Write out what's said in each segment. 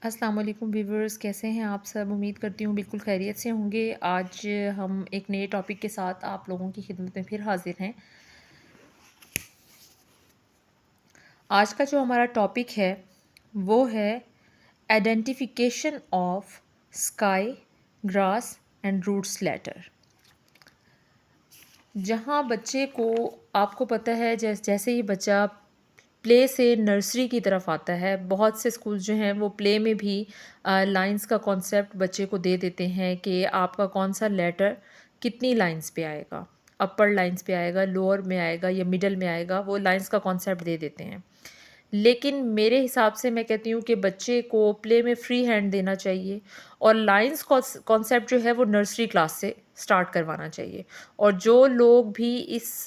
अस्सलाम वालेकुम व्यूवर्स, कैसे हैं आप सब। उम्मीद करती हूँ बिल्कुल खैरियत से होंगे। आज हम एक नए टॉपिक के साथ आप लोगों की खिदमत में फिर हाजिर हैं। आज का जो हमारा टॉपिक है वो है identification of sky, grass and roots letter. जहाँ बच्चे को, आपको पता है, जैसे ही बच्चा प्ले से नर्सरी की तरफ आता है, बहुत से स्कूल जो हैं वो प्ले में भी लाइंस का कॉन्सेप्ट बच्चे को दे देते हैं कि आपका कौन सा लेटर कितनी लाइंस पे आएगा, अपर लाइंस पे आएगा, लोअर में आएगा या मिडल में आएगा, वो लाइंस का कॉन्सेप्ट दे देते हैं। लेकिन मेरे हिसाब से मैं कहती हूँ कि बच्चे को प्ले में फ्री हैंड देना चाहिए और लाइंस कॉन्सेप्ट जो है वो नर्सरी क्लास से स्टार्ट करवाना चाहिए। और जो लोग भी इस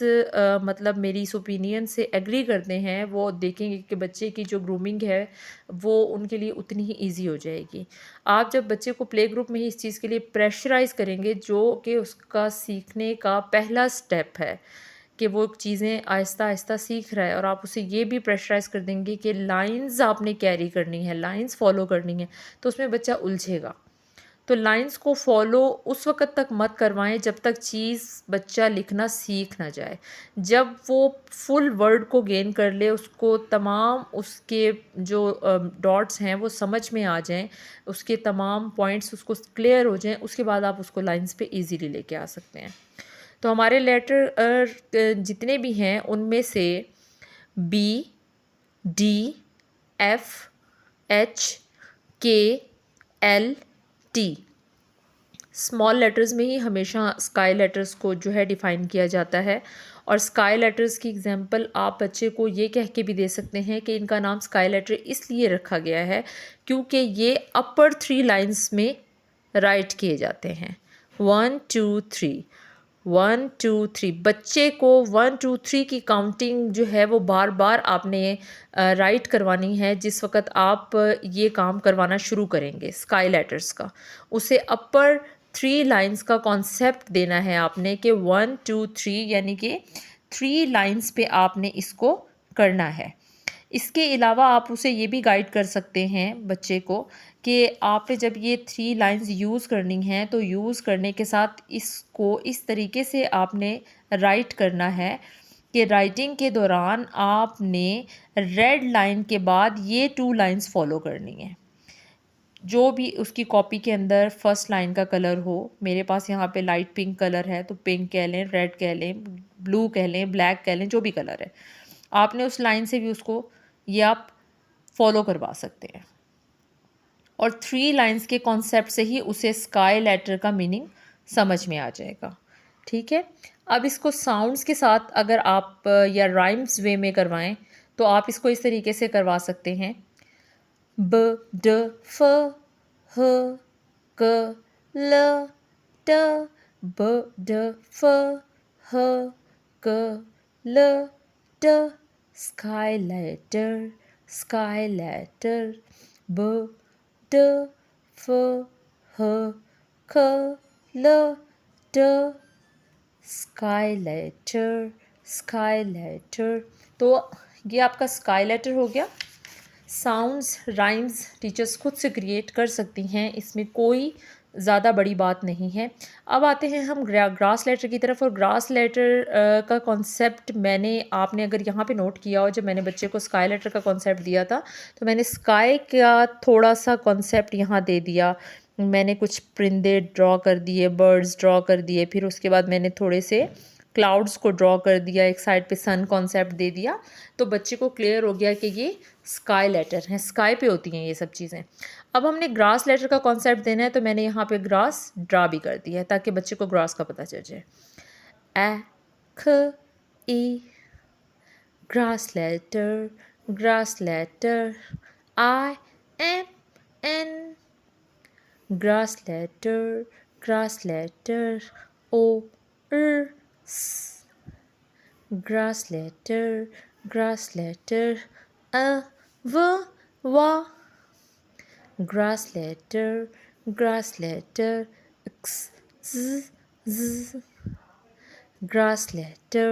मतलब मेरी इस ओपिनियन से एग्री करते हैं वो देखेंगे कि बच्चे की जो ग्रूमिंग है वो उनके लिए उतनी ही ईजी हो जाएगी। आप जब बच्चे को प्ले ग्रुप में ही इस चीज़ के लिए प्रेशराइज़ करेंगे, जो कि उसका सीखने का पहला स्टेप है कि वो चीज़ें आहिस्ता आहिस्ता सीख रहा है, और आप उसे ये भी प्रेशराइज़ कर देंगे कि लाइंस आपने कैरी करनी है, लाइंस फॉलो करनी है, तो उसमें बच्चा उलझेगा। तो लाइंस को फॉलो उस वक़्त तक मत करवाएँ जब तक चीज़ बच्चा लिखना सीख ना जाए। जब वो फुल वर्ड को गेन कर ले, उसको तमाम उसके जो डॉट्स हैं वो समझ में आ जाएँ, उसके तमाम पॉइंट्स उसको क्लियर हो जाएँ, उसके बाद आप उसको लाइंस पे ईज़िली लेके आ सकते हैं। तो हमारे लेटर जितने भी हैं उनमें से बी, डी, एफ, एच, के, एल, टी स्मॉल लेटर्स में ही हमेशा स्काई लेटर्स को जो है डिफ़ाइन किया जाता है। और स्काई लेटर्स की एग्जांपल आप बच्चे को ये कह के भी दे सकते हैं कि इनका नाम स्काई लेटर इसलिए रखा गया है क्योंकि ये अपर 3 लाइंस में राइट किए जाते हैं। 1 2 3, 1 2 3, बच्चे को 1 2 3 की काउंटिंग जो है वो बार बार आपने राइट करवानी है। जिस वक्त आप ये काम करवाना शुरू करेंगे स्काई लेटर्स का, उसे अपर 3 लाइंस का कॉन्सेप्ट देना है आपने कि 1 2 3, यानी कि 3 लाइंस पे आपने इसको करना है। इसके अलावा आप उसे ये भी गाइड कर सकते हैं बच्चे को कि आपने जब ये 3 लाइंस यूज़ करनी हैं तो यूज़ करने के साथ इसको इस तरीके से आपने राइट करना है कि राइटिंग के दौरान आपने रेड लाइन के बाद ये 2 लाइंस फॉलो करनी है। जो भी उसकी कॉपी के अंदर फर्स्ट लाइन का कलर हो, मेरे पास यहाँ पे लाइट पिंक कलर है तो पिंक कह लें, रेड कह लें, ब्लू कह लें, ब्लैक कह लें, जो भी कलर है, आपने उस लाइन से भी उसको ये आप फॉलो करवा सकते हैं। और 3 लाइंस के कॉन्सेप्ट से ही उसे स्काई लेटर का मीनिंग समझ में आ जाएगा। ठीक है। अब इसको साउंड्स के साथ अगर आप या राइम्स वे में करवाएं तो आप इसको इस तरीके से करवा सकते हैं। ब ड फ ह क ल ट, ब ड फ ह क ल ट, स्काई लेटर, स्काई लेटर, ब ड फ ह क ल ट, स्काई लेटर, स्काई लेटर। तो ये आपका स्काई लेटर हो गया। साउंड्स राइम्स टीचर्स खुद से क्रिएट कर सकती हैं, इसमें कोई ज़्यादा बड़ी बात नहीं है। अब आते हैं हम ग्रास लेटर की तरफ। और ग्रास लेटर का कॉन्सेप्ट मैंने, आपने अगर यहाँ पे नोट किया हो, जब मैंने बच्चे को स्काई लेटर का कॉन्सेप्ट दिया था तो मैंने स्काई का थोड़ा सा कॉन्सेप्ट यहाँ दे दिया। मैंने कुछ परिंदे ड्रॉ कर दिए, बर्ड्स ड्रॉ कर दिए, फिर उसके बाद मैंने थोड़े से क्लाउड्स को ड्रॉ कर दिया, एक साइड पे सन कॉन्सेप्ट दे दिया। तो बच्चे को क्लियर हो गया कि ये स्काई लेटर हैं, स्काई पे होती हैं ये सब चीज़ें। अब हमने ग्रास लेटर का कॉन्सेप्ट देना है तो मैंने यहाँ पे ग्रास ड्रा भी कर दिया है ताकि बच्चे को ग्रास का पता चल जाए। ए ख E, grass letter, grass letter. I M N, grass letter, grass letter. O r s, grass letter, grass letter. A v wa, grass letter, grass letter. X z z, grass letter,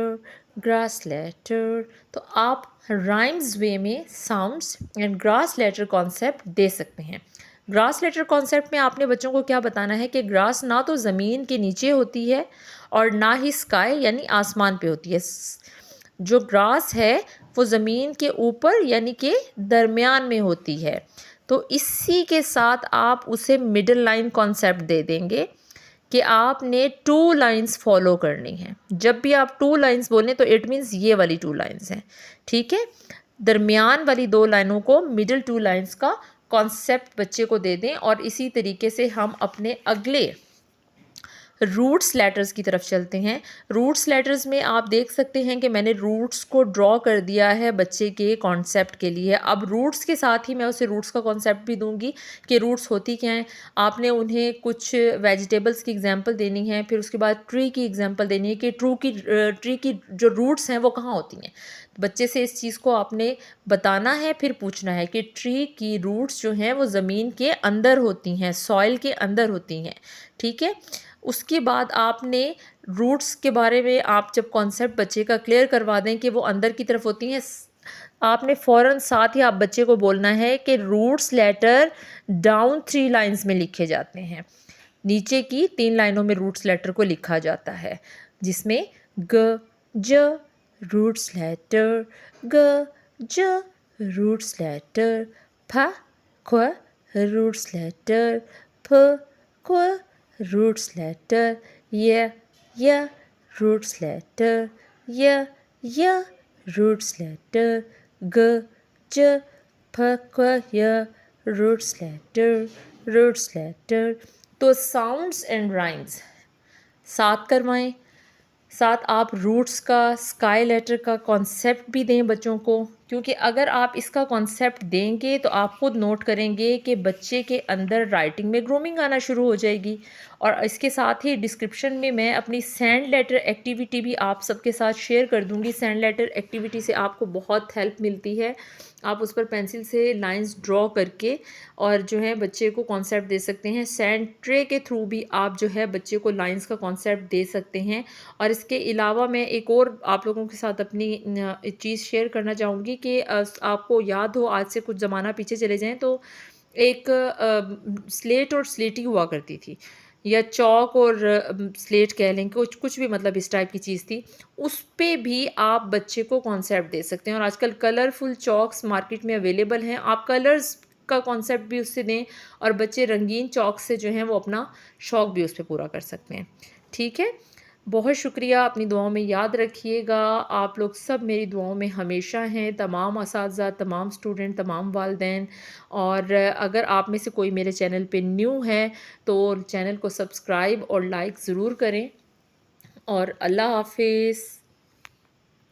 grass letter. तो आप rhymes way में sounds and grass letter concept दे सकते हैं। Grass letter concept में आपने बच्चों को क्या बताना है कि ग्रास ना तो ज़मीन के नीचे होती है और ना ही स्काई यानी आसमान पे होती है। जो ग्रास है वो ज़मीन के ऊपर यानी कि दरमियान में होती है। तो इसी के साथ आप उसे मिडल लाइन कॉन्सेप्ट दे देंगे कि आपने 2 लाइन्स फॉलो करनी है। जब भी आप 2 लाइन्स बोलें तो इट मीन्स ये वाली 2 लाइन्स हैं, ठीक है? दरमियान वाली 2 लाइनों को मिडल 2 लाइन्स का कॉन्सेप्ट बच्चे को दे दें और इसी तरीके से हम अपने अगले रूट्स लेटर्स की तरफ चलते हैं। रूट्स लेटर्स में आप देख सकते हैं कि मैंने रूट्स को ड्रॉ कर दिया है बच्चे के कॉन्सेप्ट के लिए। अब रूट्स के साथ ही मैं उसे रूट्स का कॉन्सेप्ट भी दूंगी कि रूट्स होती क्या हैं। आपने उन्हें कुछ वेजिटेबल्स की एग्जांपल देनी है, फिर उसके बाद ट्री की एग्जांपल देनी है कि ट्री की जो रूट्स हैं वो कहाँ होती हैं। बच्चे से इस चीज़ को आपने बताना है, फिर पूछना है कि ट्री की रूट्स जो हैं वो ज़मीन के अंदर होती हैं, सॉइल के अंदर होती हैं, ठीक है? उसके बाद आपने रूट्स के बारे में आप जब कॉन्सेप्ट बच्चे का क्लियर करवा दें कि वो अंदर की तरफ होती हैं, आपने फ़ौरन साथ ही आप बच्चे को बोलना है कि रूट्स लेटर डाउन 3 लाइन्स में लिखे जाते हैं। नीचे की 3 लाइनों में रूट्स लेटर को लिखा जाता है, जिसमें ग, ज रूट्स लेटर, ग, ज रूट्स लेटर, फ, ख रूट्स लेटर, फ, ख रूट्स लेटर, य रूट्स लेटर, य रूट्स लेटर, ग, ज, फ, क, य रूट्स लेटर। तो साउंड्स एंड राइम्स साथ करवाएं। साथ आप रूट्स का, स्काई लेटर का कॉन्सेप्ट भी दें बच्चों को, क्योंकि अगर आप इसका कॉन्सेप्ट देंगे तो आप खुद नोट करेंगे कि बच्चे के अंदर राइटिंग में ग्रूमिंग आना शुरू हो जाएगी। और इसके साथ ही डिस्क्रिप्शन में मैं अपनी सैंड लेटर एक्टिविटी भी आप सबके साथ शेयर कर दूंगी। सैंड लेटर एक्टिविटी से आपको बहुत हेल्प मिलती है। आप उस पर पेंसिल से लाइंस ड्रॉ करके और जो है बच्चे को कॉन्सेप्ट दे सकते हैं। सैंड ट्रे के थ्रू भी आप जो है बच्चे को लाइंस का कॉन्सेप्ट दे सकते हैं। और इसके अलावा मैं एक और आप लोगों के साथ अपनी चीज़ शेयर करना चाहूँगी कि आपको याद हो, आज से कुछ ज़माना पीछे चले जाएं तो एक स्लेट और स्लेटी हुआ करती थी, या चौक और स्लेट कह लें, कुछ कुछ भी, मतलब इस टाइप की चीज़ थी। उस पे भी आप बच्चे को कॉन्सेप्ट दे सकते हैं। और आजकल कलरफुल चॉक्स मार्केट में अवेलेबल हैं, आप कलर्स का कॉन्सेप्ट भी उससे दें और बच्चे रंगीन चॉक से जो हैं वो अपना शौक़ भी उस पर पूरा कर सकते हैं। ठीक है, बहुत शुक्रिया। अपनी दुआओं में याद रखिएगा। आप लोग सब मेरी दुआओं में हमेशा हैं, तमाम असातिज़ा, तमाम स्टूडेंट, तमाम वालिदैन। और अगर आप में से कोई मेरे चैनल पे न्यू है तो चैनल को सब्सक्राइब और लाइक ज़रूर करें। और अल्लाह हाफ़िज़।